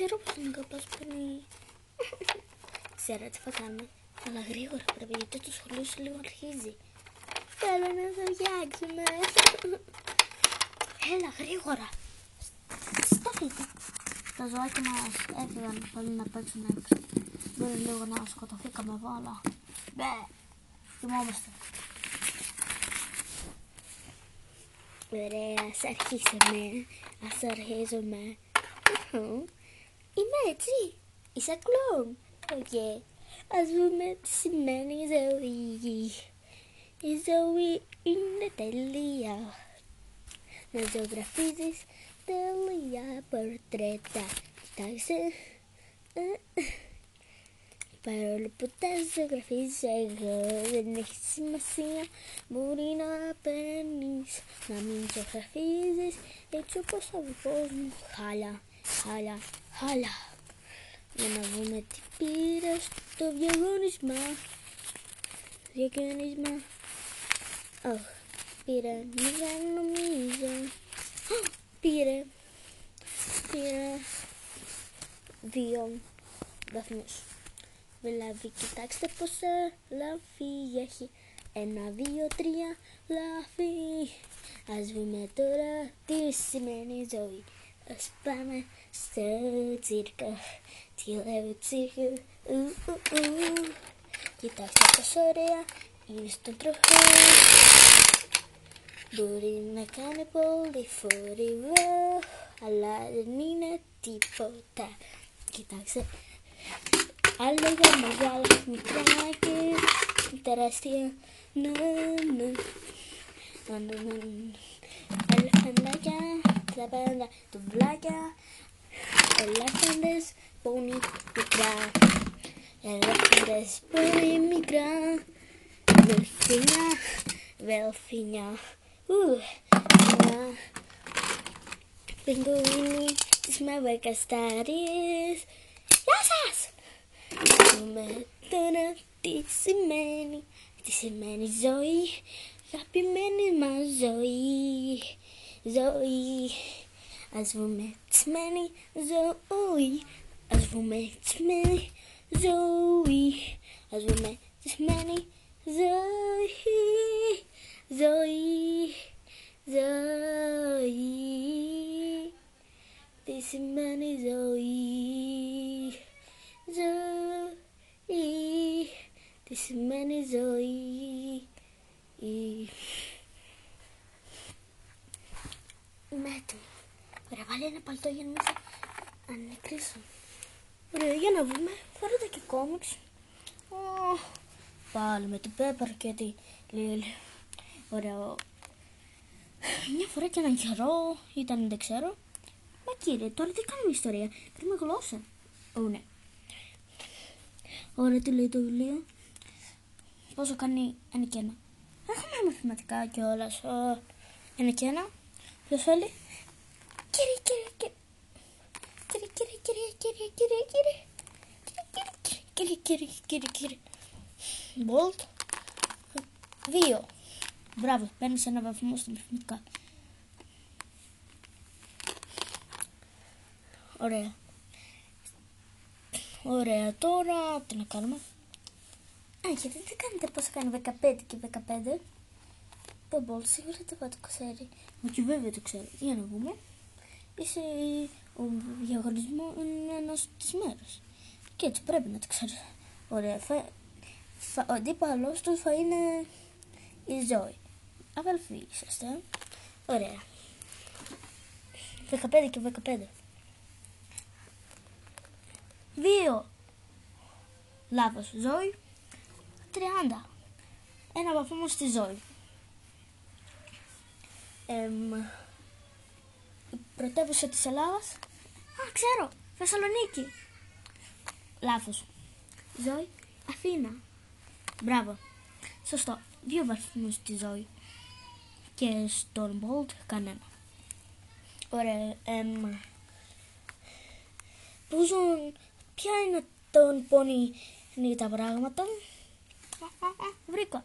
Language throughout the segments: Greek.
ξέρω πως είναι καπάσπανη. Ξέρω τι θα κάνουμε. Αλλά γρήγορα πρέπει, γιατί το σχολείο σου λίγο αρχίζει. Θέλω να ζωγιάξουμε. Έλα γρήγορα. Σταθείτε. Τα ζωάκια μας έφυγαν πολύ να παίξουν έξω. Μπορεί λίγο να σκοτωθήκαμε εδώ, αλλά θυμόμαστε. Ωραία, ας αρχίσουμε. Είμαι έτσι. Είσαι κλόουν. Ας δούμε τι σημαίνει η ζωή. Η ζωή είναι τελεία. Να ζωγραφίζεις τέλεια πορτρέτα. Κοιτάξτε. Παρόλο που τα ζωγραφίζω εγώ, δεν έχει σημασία. Μπορεί να παίρνεις, να μην ζωγραφίζεις έτσι όπως ο δικός μου. Χάλια. Για να δούμε τι πήρα στο διαγωνισμα. Πήρα 0 νομίζω. Πήρα 2 βαθμούς. Δηλαδή κοιτάξτε πόσα λάφη έχει. 1, 2, 3 λάφη. Ας δούμε τώρα τι σημαίνει ζωή. Ας πάμε στο τσίρκο. Τι λέω τσίρκο. Κοιτάξτε πόσο ωραία είναι στον τροχό. Μπορεί να κάνει πολύ φορυβό, αλλά δεν είναι τίποτα. Κοιτάξτε. Άλλα για μεγάλα, μικρά και τεράστια. Ελεφαντάκια, κλαπάντα, τουβλάκια. Ελέφαντες, πόνι, μικρά. Ελέφαντες, πόνι, μικρά. Βελφίνια. Πιγκουίνι της μαυροκαστάριες. Γεια σας! Δούμε τώρα τι σημαίνει ζωή. Αγαπημένη μας ζωή. Ας δούμε τι σημαίνει ζωή. Ας δούμε τι σημαίνει ζωή. Ας δούμε τι σημαίνει ζωή. Τι σημαίνει ζωή. Τι σημαίνει ζωή. Είμαι έτοιμη. Ωραία, βάλει ένα παλτό για να μην σε ανεκρίσω. Ωραία, για να δούμε. Φέρετε και κόμιξ. Πάλι με την Πέπερ και τη Λίλη. Ωραία. Μια φορά και έναν καιρό ήταν, δεν ξέρω. Μα κύριε, τώρα τι κάνουμε ιστορία. Κάνουμε γλώσσα. Ναι. Ωραία, τι λέει το βιβλίο. Πόσο κάνει 1 και 1. Έχουμε μαθηματικά κιόλας. 1 και 1. Ποιος θέλει. Κύριε. Μπολτ. 2. Μπράβο, παίρνεις 1 βαθμό στα μαθηματικά. Ωραία, τώρα τι να κάνουμε. Γιατί δεν κάνετε πώς κάνει 15 και 15. Το Bolt σίγουρα το ξέρει. Μα και βέβαια το ξέρει. Για να δούμε. Είσαι ο διαγωνισμός ενός της μέρας. Και έτσι πρέπει να το ξέρει. Ωραία. Ο αντίπαλος του θα είναι η Ζωή. Αδελφοί είσαστε. Ωραία. 15 και 15. 2. Λάθος. Ζωή. 30. 1 βαθμό στη Ζωή. Η πρωτεύουσα της Ελλάδας. Ξέρω. Θεσσαλονίκη. Λάθος. Ζωή. Αθήνα. Μπράβο. Σωστό. 2 βαθμούς στη Ζωή. Και στον Μπολτ κανένα. Ωραία. Ποια είναι τον πόνι τα πράγματα. Βρήκα.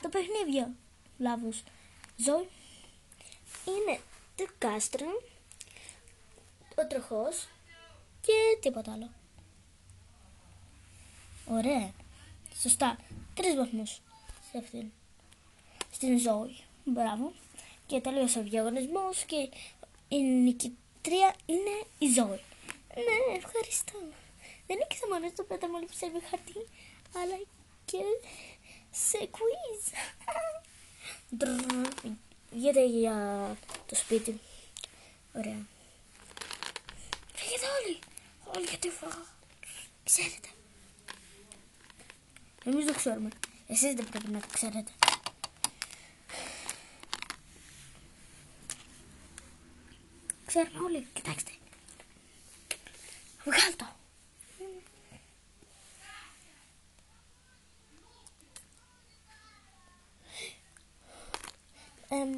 Τα παιχνίδια. Λάθος. Ζωή. Είναι το κάστρο, ο τροχός και τίποτα άλλο. Ωραία. Σωστά. 3 βαθμούς σε αυτήν. Στην Ζώη. Μπράβο. Και τελείωσε ο διαγωνισμός και η νικητρία είναι η Ζώη. Ναι, ευχαριστώ. Δεν νίκησα μόνο στο πέταμα λειψεύει χαρτί, αλλά και σε quiz. Βγείτε για το σπίτι. Ωραία. Φύγετε όλοι. Όλοι γιατί φάγα. Ξέρετε. Εμείς το ξέρουμε. Εσείς δεν πρέπει να το ξέρετε. Ξέρουμε όλοι. Κοιτάξτε. Βγάλ' το.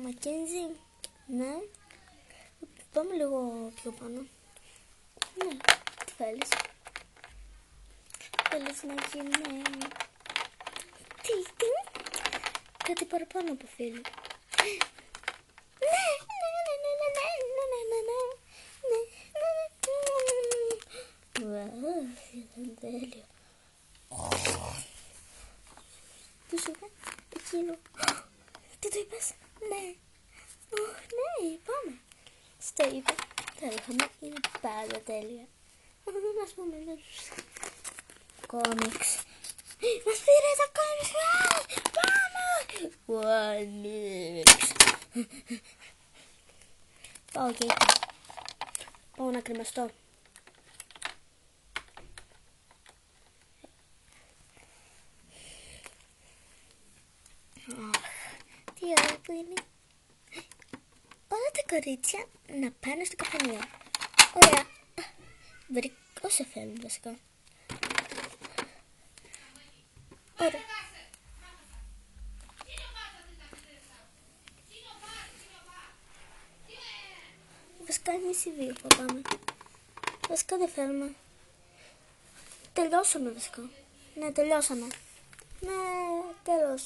Μακένζι. Ναι. Πάμε λίγο πιο πάνω. Ναι. Τι θέλεις. Θέλεις να γίνει... Τι. Κάτι παραπάνω από φίλοι. Ήταν τέλειο. Τι σου είπε, εκείνο. Τι το είπες, ναι. Ναι, πάμε. Στο είπα, το είχαμε, είναι πάντα τέλεια. Ας πούμε, κόμιξ. Μας πήρε τα κόμιξ, πάμε. Κόμιξ. Πάω και εκεί. Πάω να κρεμαστώ. Τι ωραία που είναι. Όλα τα κορίτσια να πάνε στο καφενείο. Ωραία. Βρει όσο θέλουν βασικά. Ωραία. Βασικά εμείς οι δύο θα πάμε. Βασικά δεν θέλουμε. Τελειώσαμε βασικά. Ναι, τελειώσαμε. Ναι, τέλος.